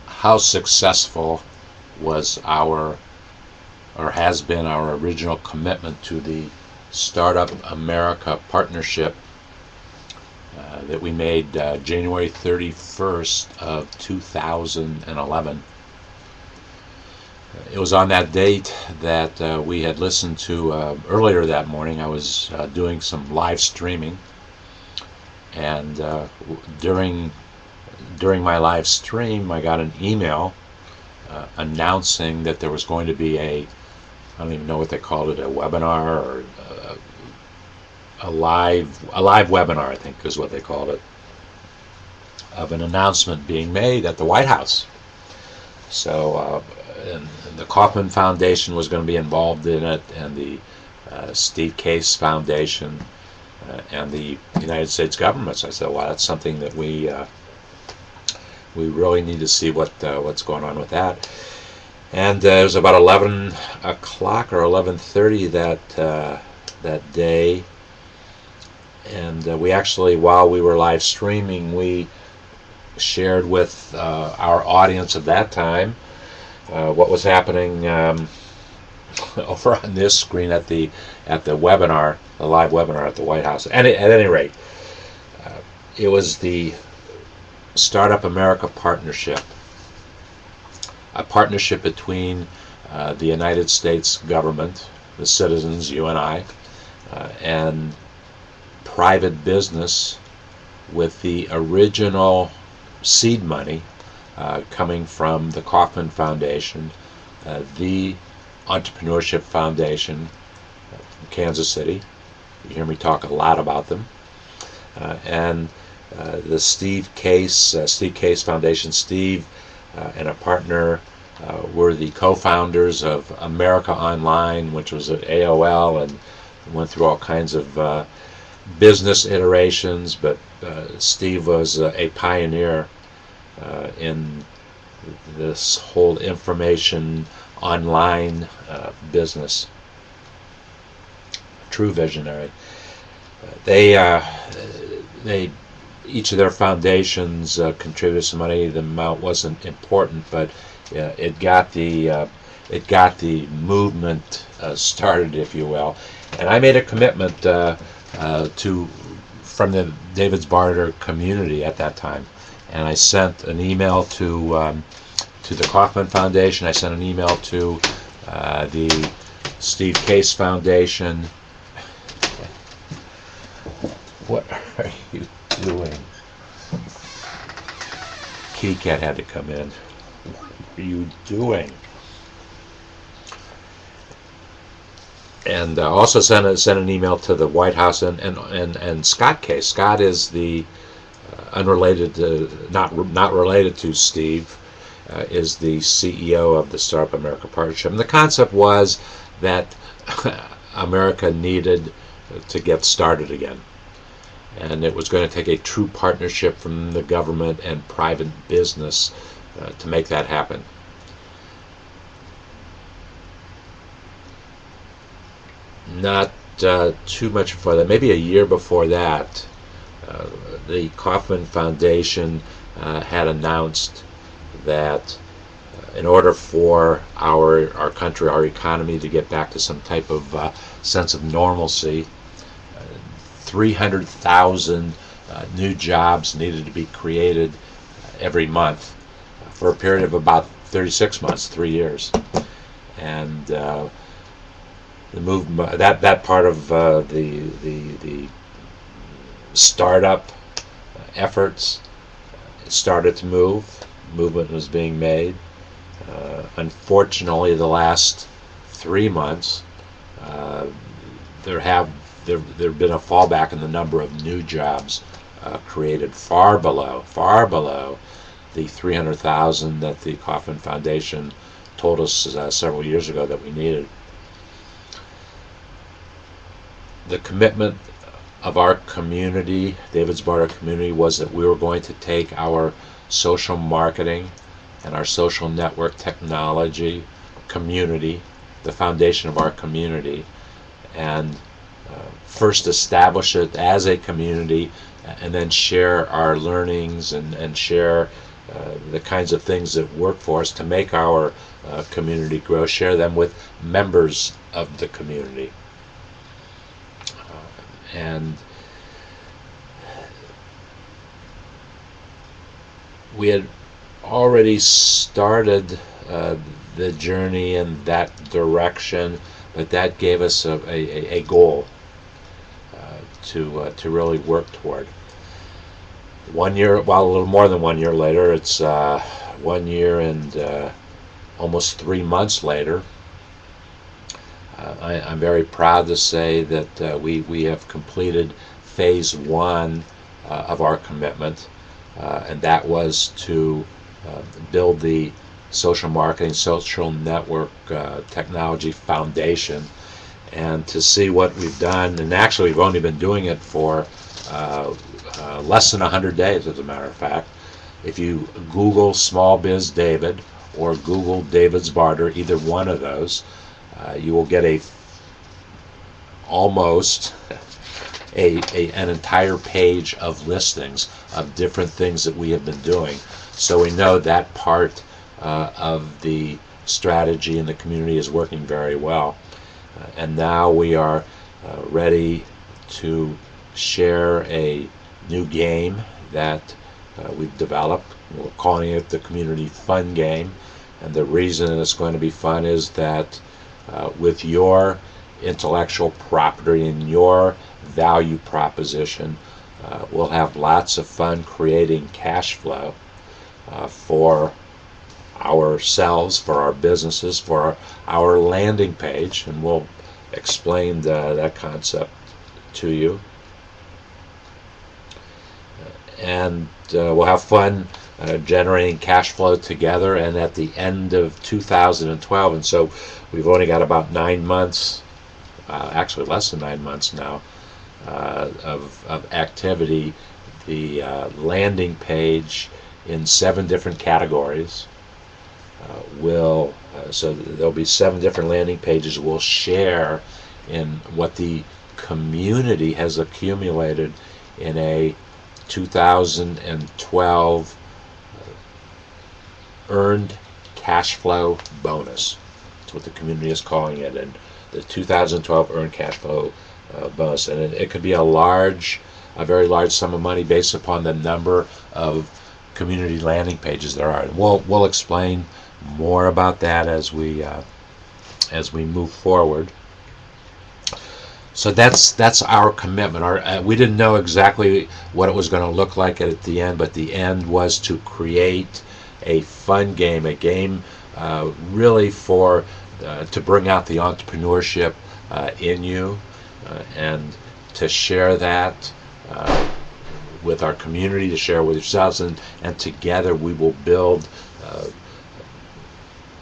how successful was our, or has been our original commitment to the Startup America partnership that we made January 31st of 2011. It was on that date that we had listened to, earlier that morning I was doing some live streaming, and during my live stream I got an email announcing that there was going to be I don't even know what they called it, a webinar or a live webinar, I think is what they called it, of an announcement being made at the White House. So and the Kauffman Foundation was going to be involved in it, and the Steve Case Foundation, and the United States government. So I said, well, that's something that we really need to see what's going on with that. And it was about 11 o'clock or 11:30 that day, and we actually, while we were live streaming, we shared with our audience at that time what was happening over on this screen at the webinar, the live webinar at the White House. And at any rate, it was the Startup America partnership, a partnership between the United States government, the citizens, you and I, and private business, with the original seed money coming from the Kauffman Foundation, the Entrepreneurship Foundation from Kansas City. You hear me talk a lot about them, and the Steve Case Foundation. Steve and a partner were the co-founders of America Online, which was at AOL, and went through all kinds of business iterations, but Steve was a pioneer in this whole information online business. True visionary. They each of their foundations contributed some money. The amount wasn't important, but it got the movement started, if you will. And I made a commitment from the David's Barter community at that time, and I sent an email to the Kauffman Foundation. I sent an email to the Steve Case Foundation. What are you doing? Kitty Cat had to come in. What are you doing? And also sent an email to the White House and Scott Case. Scott is the unrelated, not related to Steve, is the CEO of the Startup America Partnership. And the concept was that America needed to get started again, and it was going to take a true partnership from the government and private business to make that happen. Not too much before that, maybe a year before that, the Kauffman Foundation had announced that in order for our country, our economy, to get back to some type of sense of normalcy, 300,000 new jobs needed to be created every month for a period of about 36 months, 3 years. And the movement, that part of the startup efforts started to move. Movement was being made. Unfortunately, the last 3 months, there have been a fallback in the number of new jobs created, far below the 300,000 that the Kauffman Foundation told us several years ago that we needed. The commitment of our community, David's Barter community, was that we were going to take our social marketing and our social network technology community, the foundation of our community, and first establish it as a community and then share our learnings and share the kinds of things that work for us to make our community grow, share them with members of the community. And we had already started the journey in that direction, but that gave us a goal to really work toward. 1 year, well, a little more than 1 year later, it's 1 year and almost 3 months later. I'm very proud to say that we have completed phase 1 of our commitment, and that was to build the social marketing, social network technology foundation, and to see what we've done. And actually, we've only been doing it for less than 100 days, as a matter of fact. If you Google SmallBizDavid or Google davidsbarter, either one of those, you will get almost an entire page of listings of different things that we have been doing. So we know that part of the strategy in the community is working very well. And now we are ready to share a new game that we've developed. We're calling it the Community Fun Game. And the reason it's going to be fun is that with your intellectual property and your value proposition, we'll have lots of fun creating cash flow for ourselves, for our businesses, for our landing page, and we'll explain that concept to you. And we'll have fun generating cash flow together, and at the end of 2012, and so we've only got about 9 months, actually less than 9 months now, of activity. The landing page in 7 different categories so there'll be 7 different landing pages we'll share in what the community has accumulated in a 2012 earned cash flow bonus. That's what the community is calling it, and the 2012 earned cash flow bonus. And it could be a very large sum of money based upon the number of community landing pages there are. And we'll explain more about that as we move forward. So that's our commitment. We didn't know exactly what it was going to look like at the end, but the end was to create a fun game, a game really to bring out the entrepreneurship in you, and to share that with our community, to share with yourselves, and together we will build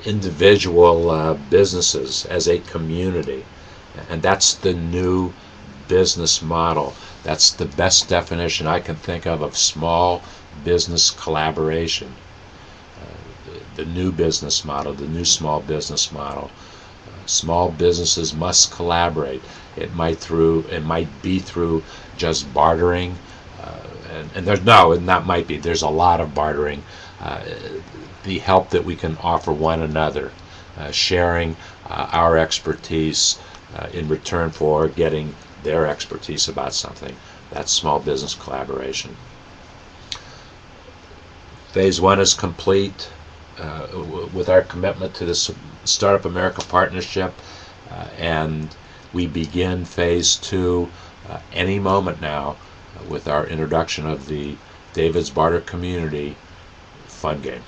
individual businesses as a community. And that's the new business model. That's the best definition I can think of small business collaboration. The new business model, the new small business model. Small businesses must collaborate. It might be through just bartering, there's a lot of bartering. The help that we can offer one another, sharing our expertise in return for getting their expertise about something. That's small business collaboration. Phase 1 is complete with our commitment to the Startup America Partnership, and we begin phase 2 any moment now with our introduction of the David's Barter Community Fun Game.